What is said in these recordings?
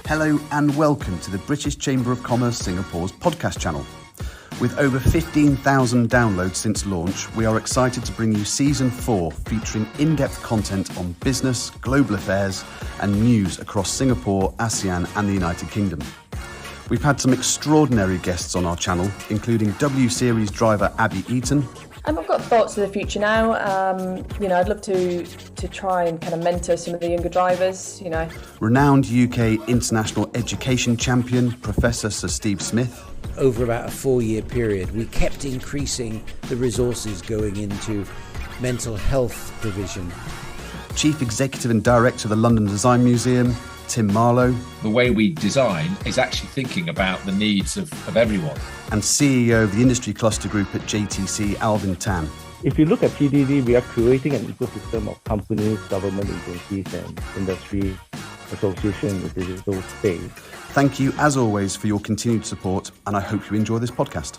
Hello and welcome to the British Chamber of Commerce Singapore's podcast channel. With over 15,000 downloads since launch, we are excited to bring you Season 4 featuring in-depth content on business, global affairs and news across Singapore, ASEAN and the United Kingdom. We've had some extraordinary guests on our channel, including W Series driver Abby Eaton. I've got thoughts of the future now. I'd love to try and kind of mentor some of the younger drivers, Renowned UK international education champion, Professor Sir Steve Smith. Over about a 4-year period, we kept increasing the resources going into mental health provision. Chief Executive and Director of the London Design Museum, Tim Marlowe. The way we design is actually thinking about the needs of everyone. And CEO of the Industry Cluster Group at JTC, Alvin Tan. If you look at PDD, we are creating an ecosystem of companies, government agencies and industry associations in the digital space. Thank you, as always, for your continued support, and I hope you enjoy this podcast.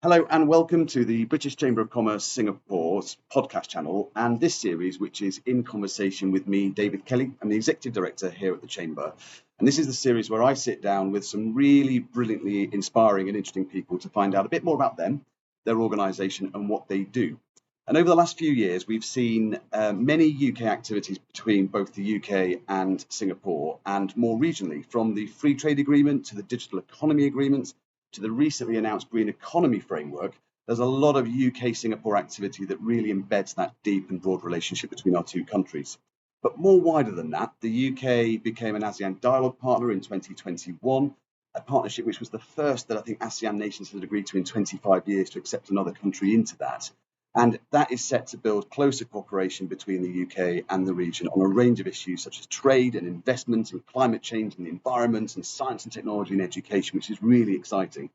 Hello and welcome to the British Chamber of Commerce Singapore's podcast channel and this series, which is in conversation with me, David Kelly. I'm the Executive Director here at the Chamber. And this is the series where I sit down with some really brilliantly inspiring and interesting people to find out a bit more about them, their organisation and what they do. And over the last few years, we've seen many UK activities between both the UK and Singapore, and more regionally, from the Free Trade Agreement to the Digital Economy Agreements, to the recently announced Green Economy Framework. There's a lot of UK-Singapore activity that really embeds that deep and broad relationship between our two countries. But more wider than that, the UK became an ASEAN Dialogue Partner in 2021, a partnership which was the first that I think ASEAN nations had agreed to in 25 years to accept another country into that. And that is set to build closer cooperation between the UK and the region on a range of issues such as trade and investment and climate change and the environment and science and technology and education, which is really exciting.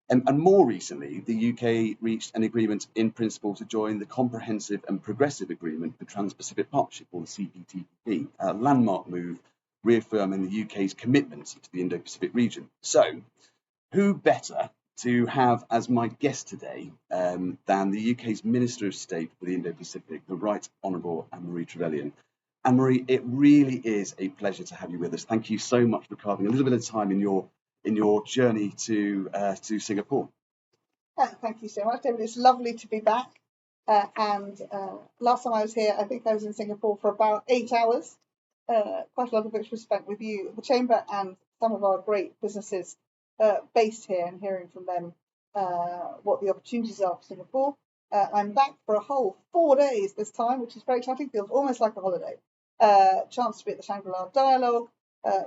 And more recently, the UK reached an agreement in principle to join the Comprehensive and Progressive Agreement for Trans-Pacific Partnership, or the CPTPP, a landmark move reaffirming the UK's commitment to the Indo-Pacific region. So, who better to have as my guest today than the UK's Minister of State for the Indo-Pacific, the Right Honourable Anne-Marie Trevelyan. Anne-Marie, it really is a pleasure to have you with us. Thank you so much for carving a little bit of time in your journey to Singapore. Thank you so much, David. It's lovely to be back. Last time I was here, I think I was in Singapore for about 8 hours, quite a lot of which was spent with you, the Chamber, and some of our great businesses based here, and hearing from them what the opportunities are for Singapore. I'm back for a whole 4 days this time, which is very exciting. Feels almost like a holiday. Chance to be at the Shangri-La Dialogue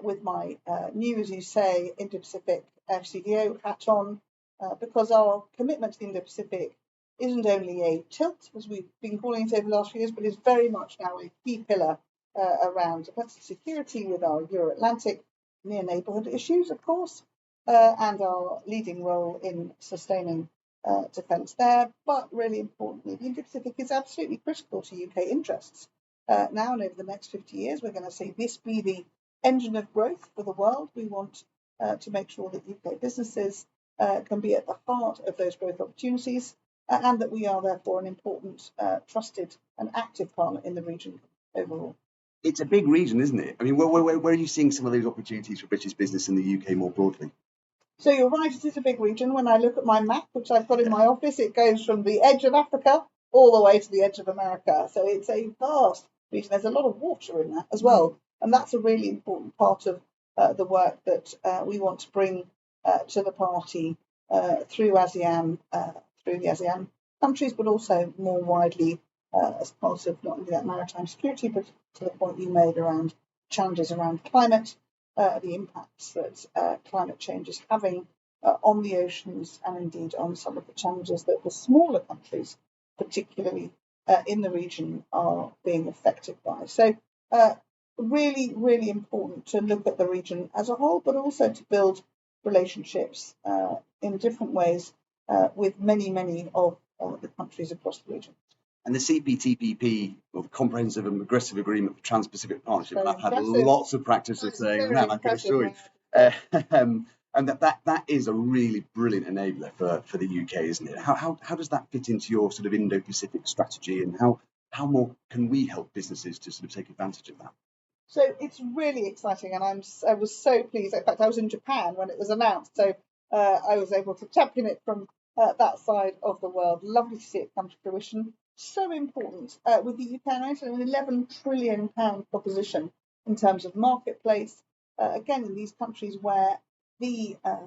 with my new, as you say, Indo-Pacific FCDO hat on, because our commitment to the Indo-Pacific isn't only a tilt, as we've been calling it over the last few years, but is very much now a key pillar around domestic security with our Euro-Atlantic near neighbourhood issues, of course, and our leading role in sustaining defence there. But really importantly, the Indo-Pacific is absolutely critical to UK interests. Now and over the next 50 years, we're going to see this be the engine of growth for the world. We want to make sure that UK businesses can be at the heart of those growth opportunities, and that we are therefore an important, trusted and active partner in the region overall. It's a big region, isn't it? I mean, where are you seeing some of those opportunities for British business in the UK more broadly? So you're right, it is a big region. When I look at my map, which I've got in my office, it goes from the edge of Africa all the way to the edge of America. So it's a vast region. There's a lot of water in that as well. And that's a really important part of the work that we want to bring to the party through ASEAN, through the ASEAN countries, but also more widely as part of not only that maritime security, but to the point you made around challenges around climate, the impacts that climate change is having on the oceans, and indeed on some of the challenges that the smaller countries, particularly in the region, are being affected by. So really, really important to look at the region as a whole, but also to build relationships in different ways with many of the countries across the region. And the CPTPP, or the Comprehensive and Progressive Agreement for Trans-Pacific Partnership, and I've had impressive. Lots of practice of saying that, I can assure you. And that is a really brilliant enabler for the UK, isn't it? How does that fit into your sort of Indo-Pacific strategy, and how more can we help businesses to sort of take advantage of that? So it's really exciting, and I was so pleased. In fact, I was in Japan when it was announced, so I was able to champion it from that side of the world. Lovely to see it come to fruition. So important with the UK and Ireland, an £11 trillion proposition in terms of marketplace. Again, in these countries where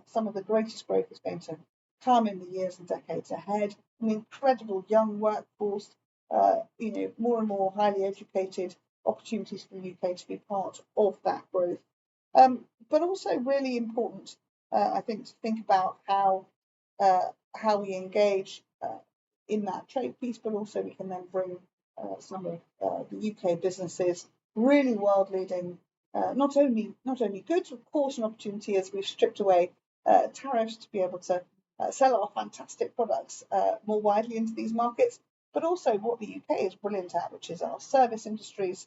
some of the greatest growth is going to come in the years and decades ahead. An incredible young workforce, more and more highly educated, opportunities for the UK to be part of that growth. But also really important, I think, to think about how we engage in that trade piece, but also we can then bring some of the UK businesses really world leading, not only goods, of course, an opportunity as we've stripped away tariffs to be able to sell our fantastic products more widely into these markets, but also what the UK is brilliant at, which is our service industries,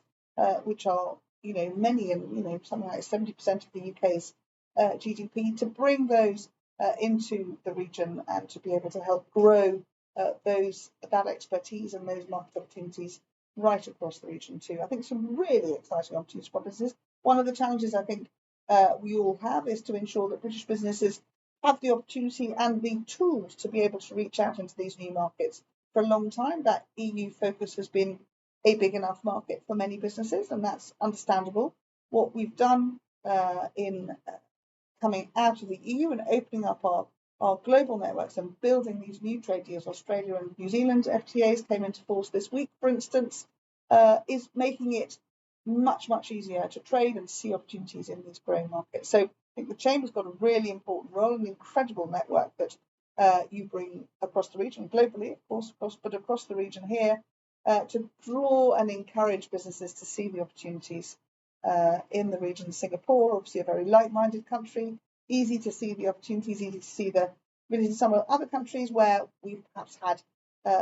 which are, many and, something like 70% of the UK's GDP, to bring those into the region and to be able to help grow that expertise and those market opportunities right across the region too. I think some really exciting opportunities for businesses. One of the challenges I think we all have is to ensure that British businesses have the opportunity and the tools to be able to reach out into these new markets. For a long time, that EU focus has been a big enough market for many businesses, and that's understandable. What we've done in coming out of the EU and opening up our global networks and building these new trade deals, Australia and New Zealand FTAs came into force this week, for instance, is making it much, much easier to trade and see opportunities in these growing markets. So I think the Chamber's got a really important role, an incredible network that you bring across the region, globally, of course, but across the region here, to draw and encourage businesses to see the opportunities in the region. Singapore, obviously a very like-minded country, easy to see the opportunities, easy to see in some of other countries where we've perhaps had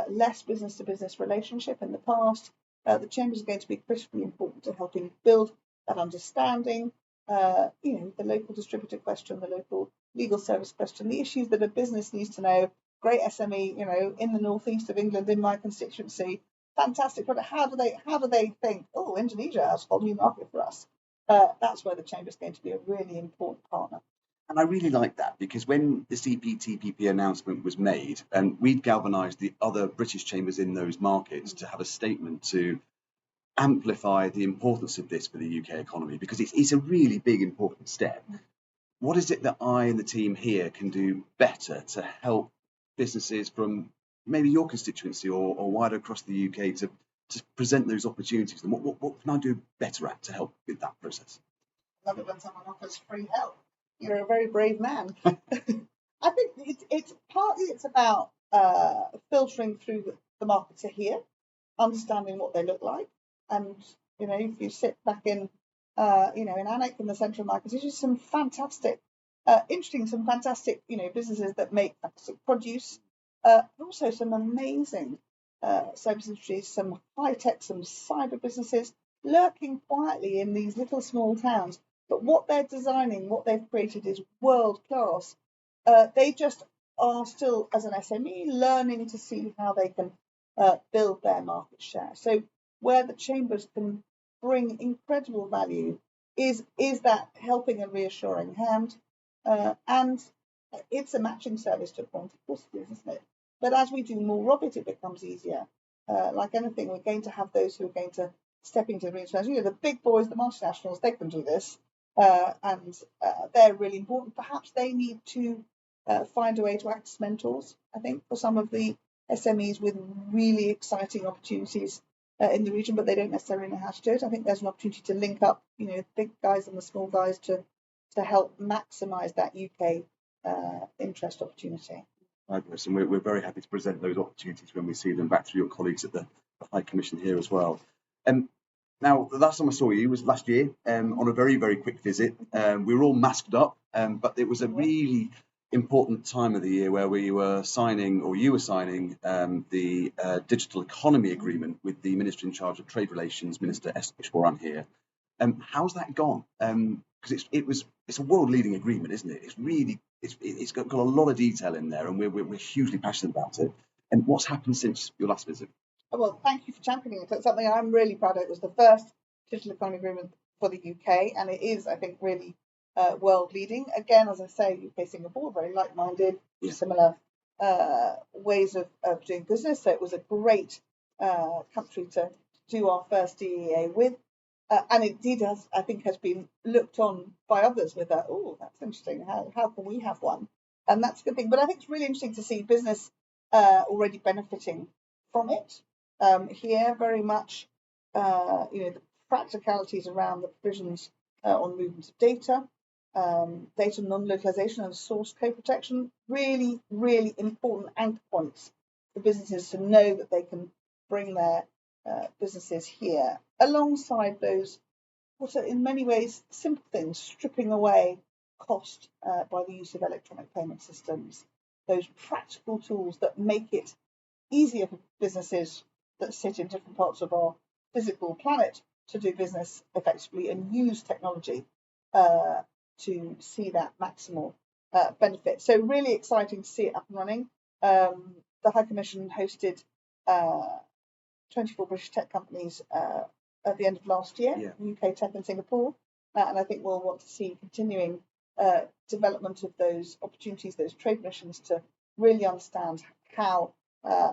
less business-to-business relationship in the past. The Chamber is going to be critically important to helping build that understanding, the local distributor question, the local legal service question, the issues that a business needs to know. Great SME, in the northeast of England, in my constituency, fantastic product. How do they think, oh, Indonesia has a whole new market for us? That's where the Chamber is going to be a really important partner. And I really like that, because when the CPTPP announcement was made, we'd galvanised the other British chambers in those markets to have a statement to amplify the importance of this for the UK economy, because it's a really big, important step. What is it that I and the team here can do better to help businesses from maybe your constituency or wider across the UK to present those opportunities? And what can I do better at to help with that process? I love it when someone offers free help. You're a very brave man. I think it's partly about filtering through the markets here, understanding what they look like, and if you sit back in in ANIC in the central market, there's just some fantastic, some fantastic businesses that make fantastic produce, but also some amazing service industries, some high tech, some cyber businesses lurking quietly in these little small towns. But what they're designing, what they've created is world class. They just are still, as an SME, learning to see how they can build their market share. So where the chambers can bring incredible value is that helping and reassuring hand. And it's a matching service to a point, of course it is, isn't it? But as we do more of it, it becomes easier. Like anything, we're going to have those who are going to step into the region. The big boys, the multinationals, they can do this. And they're really important. Perhaps they need to find a way to act as mentors, I think, for some of the SMEs with really exciting opportunities in the region, but they don't necessarily know how to do it. I think there's an opportunity to link up, the big guys and the small guys to help maximise that UK interest opportunity. Fabulous, and we're very happy to present those opportunities when we see them back through your colleagues at the High Commission here as well. Now, the last time I saw you was last year on a very, very quick visit. We were all masked up, but it was a really important time of the year where you were signing the Digital Economy Agreement with the Minister in charge of Trade Relations, Minister Eshwaran here. How's that gone? Because it's a world-leading agreement, isn't it? It's got a lot of detail in there, and we're hugely passionate about it. And what's happened since your last visit? Well, thank you for championing it. It's something I'm really proud of. It was the first Digital Economy Agreement for the UK, and it is, I think, really world leading. Again, as I say, UK, Singapore, very like-minded, similar ways of doing business. So it was a great country to do our first DEA with. And indeed, I think has been looked on by others with oh, that's interesting. How can we have one? And that's a good thing. But I think it's really interesting to see business already benefiting from it. Here, very much, the practicalities around the provisions on movement of data, data non-localization and source code protection, really, really important anchor points for businesses to know that they can bring their businesses here, alongside those, what are in many ways simple things, stripping away cost by the use of electronic payment systems, those practical tools that make it easier for businesses that sit in different parts of our physical planet to do business effectively and use technology to see that maximal benefit. So really exciting to see it up and running. The High Commission hosted 24 British tech companies at the end of last year, UK tech and Singapore, and I think we'll want to see continuing development of those opportunities, those trade missions, to really understand how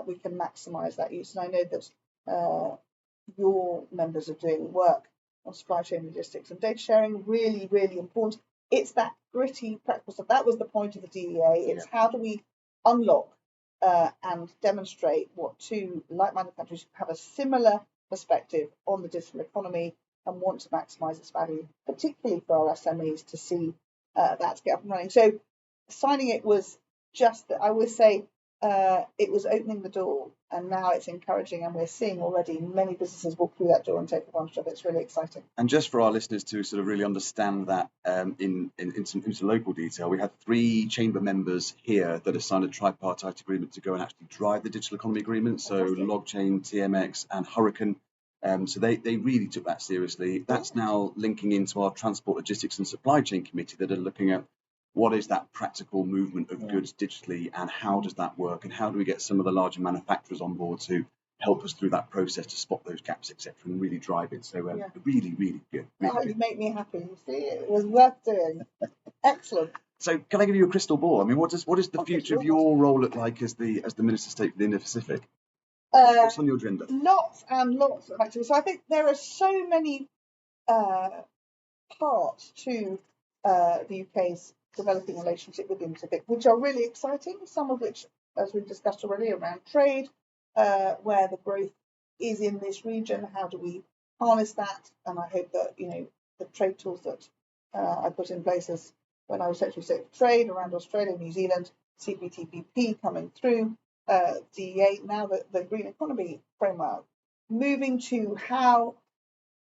we can maximise that use. And I know that your members are doing work on supply chain logistics and data sharing, really, really important. It's that gritty practical stuff. That was the point of the DEA. It's how do we unlock and demonstrate what two like-minded countries who have a similar perspective on the digital economy and want to maximise its value, particularly for our SMEs, to see that get up and running. So signing it was just, I would say, it was opening the door, and now it's encouraging, and we're seeing already many businesses walk through that door and take advantage of it. It's really exciting. And just for our listeners to sort of really understand that in some local detail, we had 3 chamber members here that have signed a tripartite agreement to go and actually drive the digital economy agreement. So Logchain, TMX and Hurricane. So they really took that seriously. That's now linking into our Transport, Logistics and Supply Chain Committee that are looking at what is that practical movement of goods digitally, and how does that work, and how do we get some of the larger manufacturers on board to help us through that process to spot those gaps, etc., and really drive it. So really, really good. You make me happy. You see, it was worth doing. Excellent. So can I give you a crystal ball? I mean, what is the future of your role look like as the Minister of State for the Indo-Pacific? What's on your agenda? Lots and lots of activities. So I think there are so many parts to the UK's developing relationship with the Indo-Pacific, which are really exciting, some of which, as we've discussed already, around trade, where the growth is in this region. How do we harness that? And I hope that, the trade tools that I put in place as when I was Secretary of State for Trade around Australia, New Zealand, CPTPP coming through, DEA, now the green economy framework, moving to how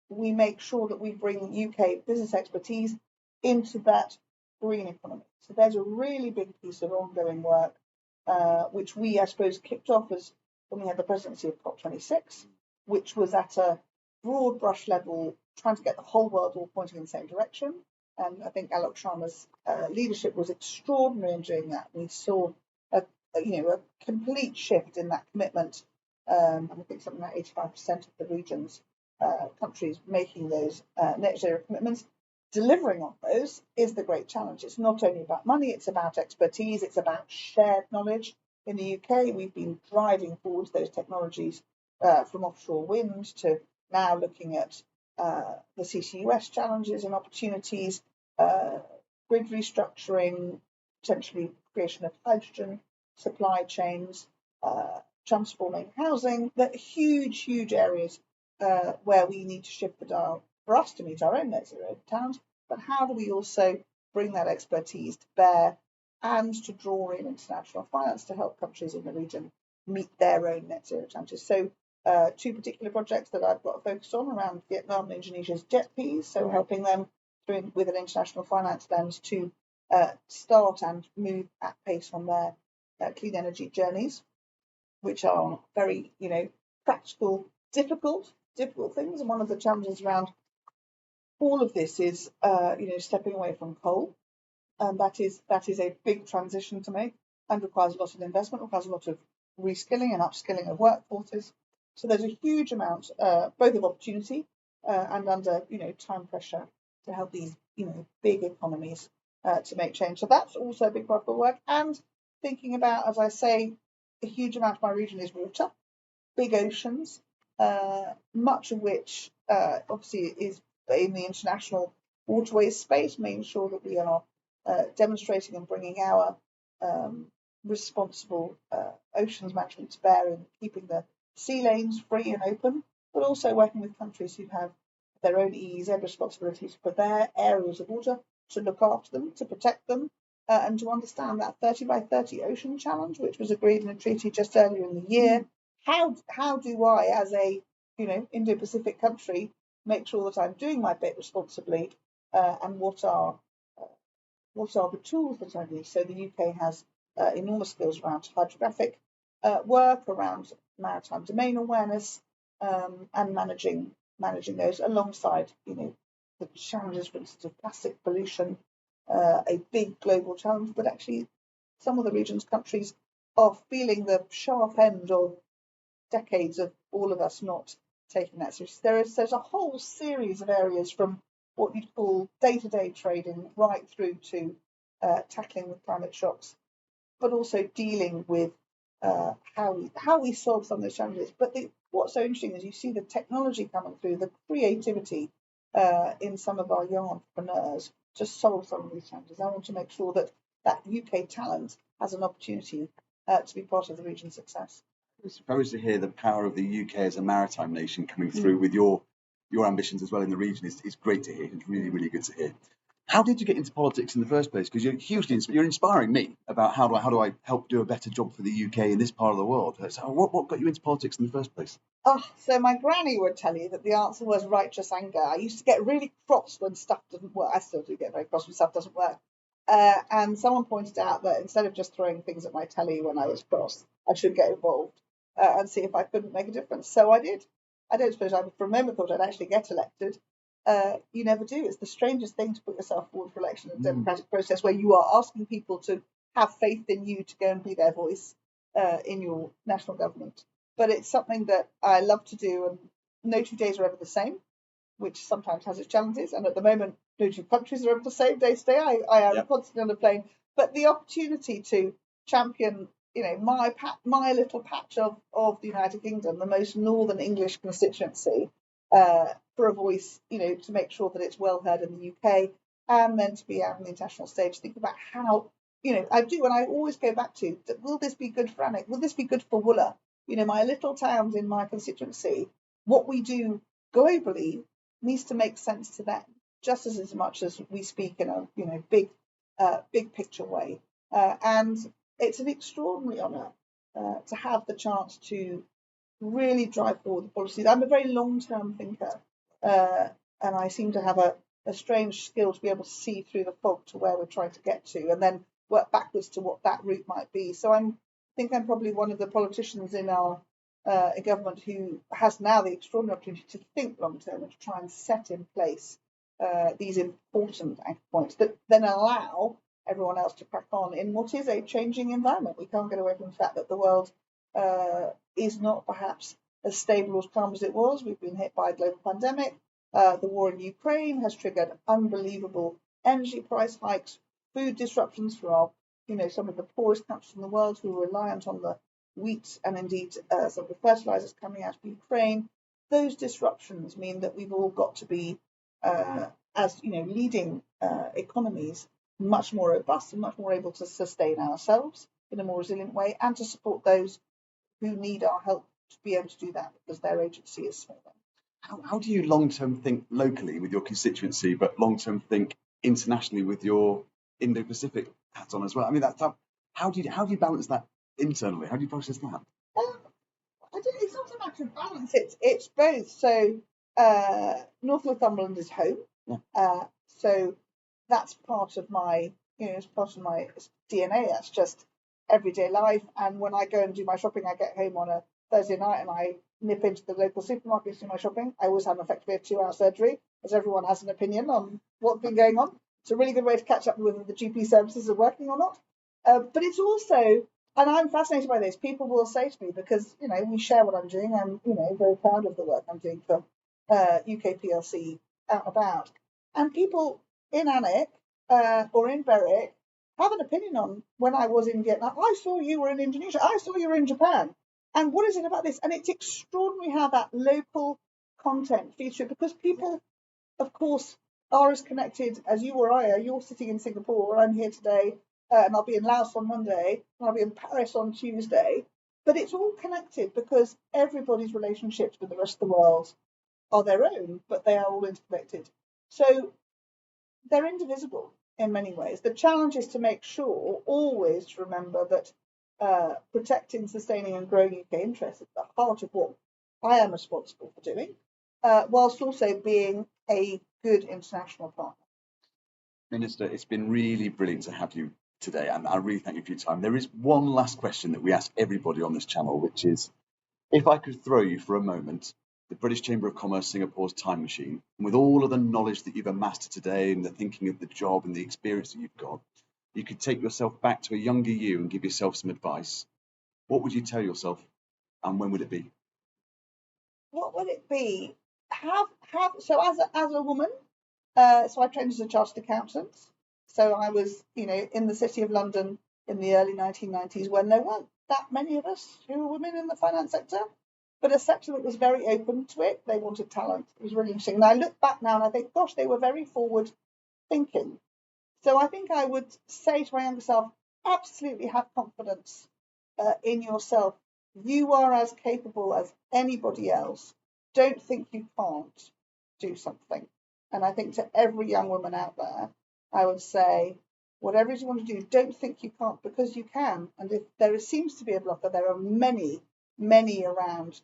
we make sure that we bring UK business expertise into that green economy. So there's a really big piece of ongoing work, which we, I suppose, kicked off as when we had the presidency of COP26, which was at a broad brush level, trying to get the whole world all pointing in the same direction. And I think Alok Sharma's leadership was extraordinary in doing that. We saw a complete shift in that commitment. And I think something like 85% of the region's countries making those net zero commitments. Delivering on those is the great challenge. It's not only about money, it's about expertise, it's about shared knowledge. In the UK, we've been driving forward those technologies from offshore wind to now looking at the CCUS challenges and opportunities, grid restructuring, potentially creation of hydrogen supply chains, transforming housing. That huge areas where we need to shift the dial for us to meet our own net zero towns, but how do we also bring that expertise to bear and to draw in international finance to help countries in the region meet their own net zero challenges? So 2 particular projects that I've got focused on around Vietnam and Indonesia's JETPs, so helping them with an international finance lens to start and move at pace on their clean energy journeys, which are very, practical, difficult things. And one of the challenges around all of this is, stepping away from coal, and that is a big transition to make and requires a lot of investment, requires a lot of reskilling and upskilling of workforces. So there's a huge amount, both of opportunity and under time pressure to help these big economies to make change. So that's also a big part of the work. And thinking about, as I say, a huge amount of my region is water, big oceans, much of which obviously is in the international waterways space, making sure that we are demonstrating and bringing our responsible oceans management to bear in keeping the sea lanes free and open, but also working with countries who have their own EEZ responsibilities for their areas of water, to look after them, to protect them, and to understand that 30 by 30 ocean challenge, which was agreed in a treaty just earlier in the year. How do I, as a Indo-Pacific country, make sure that I'm doing my bit responsibly, and what are the tools that I need? So the UK has enormous skills around hydrographic work, around maritime domain awareness, and managing those alongside the challenges, for instance, of plastic pollution, a big global challenge. But actually, some of the region's countries are feeling the sharp end of decades of all of us not taking that seriously. There's a whole series of areas, from what you'd call day-to-day trading right through to tackling the climate shocks, but also dealing with how we solve some of those challenges. But what's so interesting is you see the technology coming through, the creativity in some of our young entrepreneurs to solve some of these challenges. I want to make sure that UK talent has an opportunity to be part of the region's success. It's very to hear the power of the UK as a maritime nation coming through with your ambitions as well in the region. It's great to hear. It's really, really good to hear. How did you get into politics in the first place? Because you're inspiring me about how do I help do a better job for the UK in this part of the world. So what got you into politics in the first place? So my granny would tell you that the answer was righteous anger. I used to get really cross when stuff didn't work. I still do get very cross when stuff doesn't work. And someone pointed out that instead of just throwing things at my telly when I was cross, I should get involved and see if I couldn't make a difference. So I did. I don't suppose I for a moment thought I'd actually get elected. You never do. It's the strangest thing to put yourself forward for election in a democratic process where you are asking people to have faith in you to go and be their voice in your national government. But it's something that I love to do, and no 2 days are ever the same, which sometimes has its challenges. And at the moment, no two countries are ever the same day to day. I am constantly on a plane. But the opportunity to champion, my little patch of the United Kingdom, the most northern English constituency, for a voice, to make sure that it's well heard in the UK, and then to be out on the international stage, think about how, I do, and I always go back to, will this be good for Alnwick? Will this be good for Wooler? My little towns in my constituency, what we do globally needs to make sense to them, just as much as we speak in a, big picture way. And it's an extraordinary honour to have the chance to really drive forward the policies. I'm a very long-term thinker, and I seem to have a strange skill to be able to see through the fog to where we're trying to get to, and then work backwards to what that route might be. So I think I'm probably one of the politicians in our government who has now the extraordinary opportunity to think long-term and to try and set in place these important anchor points that then allow everyone else to crack on in what is a changing environment. We can't get away from the fact that the world is not perhaps as stable or calm as it was. We've been hit by a global pandemic. The war in Ukraine has triggered unbelievable energy price hikes, food disruptions for our, some of the poorest countries in the world who are reliant on the wheat and indeed some of the fertilizers coming out of Ukraine. Those disruptions mean that we've all got to be, as leading economies, much more robust and much more able to sustain ourselves in a more resilient way, and to support those who need our help to be able to do that because their agency is smaller. How do you long-term think locally with your constituency, but long-term think internationally with your Indo-Pacific hat on as well? I mean, how do you balance that internally? How do you process that? It's not a matter of balance. It's both. So North Northumberland is home. Yeah. So that's part of my, it's part of my DNA. That's just everyday life. And when I go and do my shopping, I get home on a Thursday night and I nip into the local supermarket to do my shopping. I always have effectively a 2-hour surgery, as everyone has an opinion on what's been going on. It's a really good way to catch up with whether the GP services are working or not. But it's also, and I'm fascinated by this, people will say to me, because, we share what I'm doing. I'm, very proud of the work I'm doing for UK PLC out and about. And people in Alnwick or in Berwick have an opinion on when I was in Vietnam. I saw you were in Indonesia. I saw you were in Japan. And what is it about this? And it's extraordinary how that local content feeds through, because people, of course, are as connected as you or I are. You're sitting in Singapore, I'm here today, and I'll be in Laos on Monday, and I'll be in Paris on Tuesday. But it's all connected because everybody's relationships with the rest of the world are their own, but they are all interconnected. So they're indivisible in many ways. The challenge is to make sure, always to remember that protecting, sustaining and growing UK interests is at the heart of what I am responsible for doing, whilst also being a good international partner. Minister, it's been really brilliant to have you today, and I really thank you for your time. There is one last question that we ask everybody on this channel, which is, if I could throw you for a moment the British Chamber of Commerce Singapore's time machine, and with all of the knowledge that you've amassed today and the thinking of the job and the experience that you've got, you could take yourself back to a younger you and give yourself some advice, what would you tell yourself, and when would it be? What would it be? So as a woman, so I trained as a chartered accountant. So I was, in the City of London in the early 1990s when there weren't that many of us who were women in the finance sector, but a sector that was very open to it. They wanted talent. It was really interesting. And I look back now and I think, gosh, they were very forward thinking. So I think I would say to my younger self, absolutely have confidence in yourself. You are as capable as anybody else. Don't think you can't do something. And I think to every young woman out there, I would say, whatever it is you want to do, don't think you can't, because you can. And if there seems to be a blocker, there are many, many around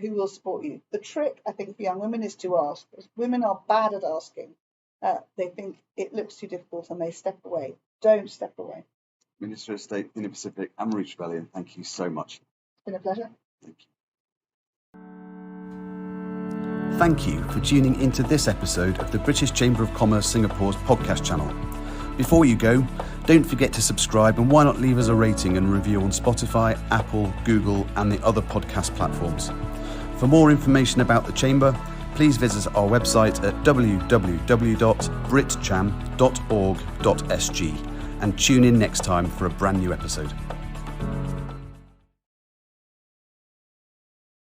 who will support you. The trick, I think, for young women is to ask. Because women are bad at asking. They think it looks too difficult and they step away. Don't step away. Minister of State, Indo-Pacific, Anne-Marie Trevelyan, thank you so much. It's been a pleasure. Thank you. Thank you for tuning into this episode of the British Chamber of Commerce Singapore's podcast channel. Before you go, don't forget to subscribe, and why not leave us a rating and review on Spotify, Apple, Google and the other podcast platforms. For more information about the Chamber, please visit our website at www.britcham.org.sg and tune in next time for a brand new episode.